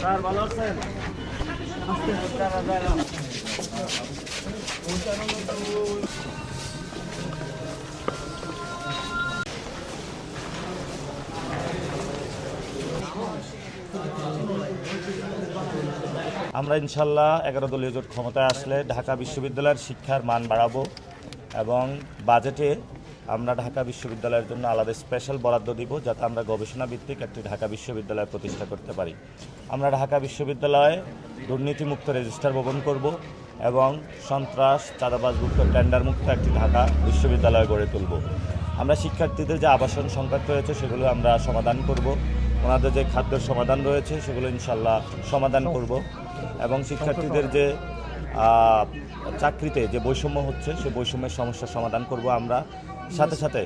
Sir ভালো আছেন? আমরা ইনশাল্লাহ 11 দলীয় জোট ক্ষমতায় আসলে ঢাকা বিশ্ববিদ্যালয়ের শিক্ষার মান বাড়াবো এবং বাজেটে আমরা ঢাকা বিশ্ববিদ্যালয়ের জন্য আলাদা স্পেশাল বরাদ্দ দিব, যাতে আমরা গবেষণা ভিত্তিক একটি ঢাকা বিশ্ববিদ্যালয় প্রতিষ্ঠা করতে পারি। আমরা ঢাকা বিশ্ববিদ্যালয়ে দুর্নীতিমুক্ত রেজিস্ট্রার ভবন করব এবং সন্ত্রাস চাঁদাবাজমুক্ত টেন্ডারমুক্ত একটি ঢাকা বিশ্ববিদ্যালয় গড়ে তুলব। আমরা শিক্ষার্থীদের যে আবাসন সংকট রয়েছে সেগুলো আমরা সমাধান করব, ওনাদের যে খাদ্যের সমাধান রয়েছে সেগুলো ইনশাল্লাহ সমাধান করব এবং শিক্ষার্থীদের যে চাকরিতে যে বৈষম্য হচ্ছে সেই বৈষম্যের সমস্যার সমাধান করব। আমরা সাথে সাথে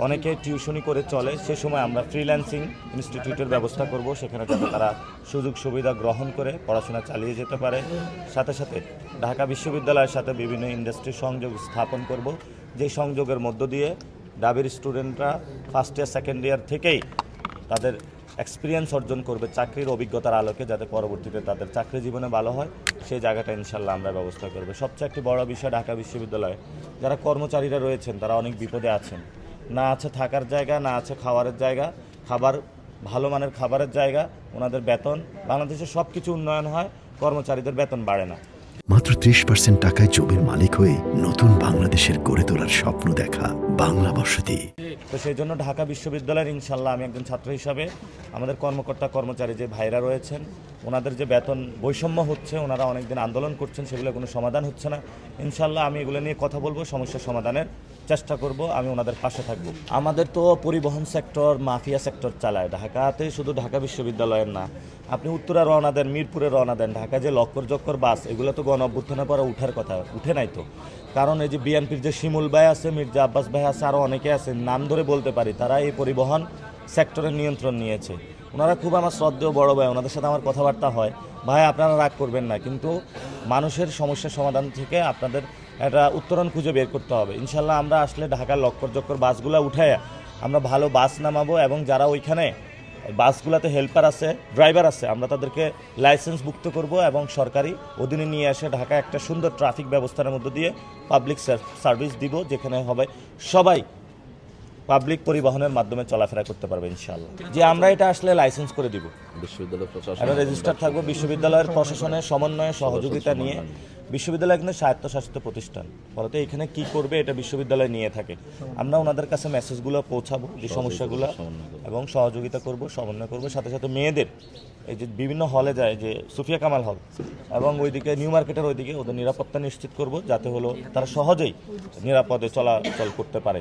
অনেকে টিউশনি করে চলে, সে সময় আমরা ফ্রিল্যান্সিং ইনস্টিটিউটের ব্যবস্থা করব, সেখানে যাতে তারা সুযোগ সুবিধা গ্রহণ করে পড়াশোনা চালিয়ে যেতে পারে। সাথে সাথে ঢাকা বিশ্ববিদ্যালয়ের সাথে বিভিন্ন ইন্ডাস্ট্রি সংযোগ স্থাপন করব, যে সংযোগের মধ্য দিয়ে ডাবের স্টুডেন্টরা ফার্স্ট ইয়ার সেকেন্ড ইয়ার থেকেই তাদের এক্সপিরিয়েন্স অর্জন করবে চাকরির অভিজ্ঞতার আলোকে, যাতে পরবর্তীতে তাদের চাকরি জীবনে ভালো হয়, সেই জায়গাটা ইনশাল্লাহ আমরা ব্যবস্থা করব। সবচেয়ে একটি বড় বিষয়, ঢাকা বিশ্ববিদ্যালয়ে যারা কর্মচারীরা রয়েছেন তারা অনেক বিপদে আছেন, না আছে থাকার জায়গা, না আছে খাবারের জায়গা, ভালো মানের খাবারের জায়গা, ওনাদের বেতন, বাংলাদেশের সব কিছু উন্নয়ন হয়, কর্মচারীদের বেতন বাড়ে না। মাত্র 30% টাকায় জমির মালিক হয়ে নতুন বাংলাদেশের গড়ে তোলার স্বপ্ন দেখা বাংলা বসতি। তো সেই জন্য ঢাকা বিশ্ববিদ্যালয়ের ইনশাল্লাহ আমি একজন ছাত্র হিসাবে আমাদের কর্মকর্তা কর্মচারী যে ভাইরা রয়েছেন, ওনাদের যে বেতন বৈষম্য হচ্ছে, ওনারা অনেকদিন আন্দোলন করছেন, সেগুলো কোনো সমাধান হচ্ছে না। ইনশাল্লাহ আমি এগুলো নিয়ে কথা বলবো, সমস্যা সমাধানের চেষ্টা করব, আমি ওনাদের পাশে থাকব। আমাদের তো পরিবহন সেক্টর মাফিয়া সেক্টর চালায় ঢাকাতে, শুধু ঢাকা বিশ্ববিদ্যালয়ের না, আপনি উত্তরা রওনা দেন, মিরপুরে রওনা দেন, ঢাকা যে লক্কর জক্কর বাস, এগুলো তো গণ অভ্যুত্থানের পরে উঠার কথা, উঠে নাই তো। কারণ এই যে বিএনপির যে শিমুল ভাই আছে, মির্জা আব্বাস ভাই আছে, আরও অনেকে আছে, নাম ধরে বলতে পারি, তারা এই পরিবহন সেক্টরের নিয়ন্ত্রণ নিয়েছে। ওনারা খুব আমার শ্রদ্ধেয় বড় ভাই, ওনাদের সাথে আমার কথাবার্তা হয়, ভাই আপনারা রাগ করবেন না, কিন্তু মানুষের সমস্যার সমাধান থেকে আপনাদের একটা উত্তরণ খুঁজে বের করতে হবে। ইনশাল্লাহ আমরা আসলে ঢাকার লক্কর জক্কর বাসগুলো উঠায় আমরা ভালো বাস নামাবো এবং যারা ওইখানে বাসগুলোতে হেল্পার আছে, ড্রাইভার আছে, আমরা তাদেরকে লাইসেন্সভুক্ত করব এবং সরকারি অধীনে নিয়ে এসে ঢাকা একটা সুন্দর ট্রাফিক ব্যবস্থার মধ্য দিয়ে পাবলিক সার্ভিস দিব, যেখানে হবে সবাই পাবলিক পরিবহনের মাধ্যমে চলাফেরা করতে পারবে ইনশাআল্লাহ। যে আমরা এটা আসলে লাইসেন্স করে দিব, বিশ্ববিদ্যালয় প্রশাসন রেজিস্টার থাকবো, বিশ্ববিদ্যালয়ের প্রশাসনের সমন্বয়ে সহযোগিতা নিয়ে। বিশ্ববিদ্যালয় কিন্তু স্বায়ত্তশাসিত প্রতিষ্ঠান, ফলে এখানে কি করবে এটা বিশ্ববিদ্যালয় নিয়ে থাকে। আমরা ওনাদের কাছে মেসেজগুলো পৌঁছাবো, যে সমস্যাগুলো, এবং সহযোগিতা করব, সমন্বয় করব। সাথে সাথে মেয়েদের এই যে বিভিন্ন হলে যায়, যে সুফিয়া কামাল হল এবং ওইদিকে নিউ মার্কেটের ওইদিকে, ওদের নিরাপত্তা নিশ্চিত করব, যাতে হলো তারা সহজেই নিরাপদে চলাচল করতে পারে।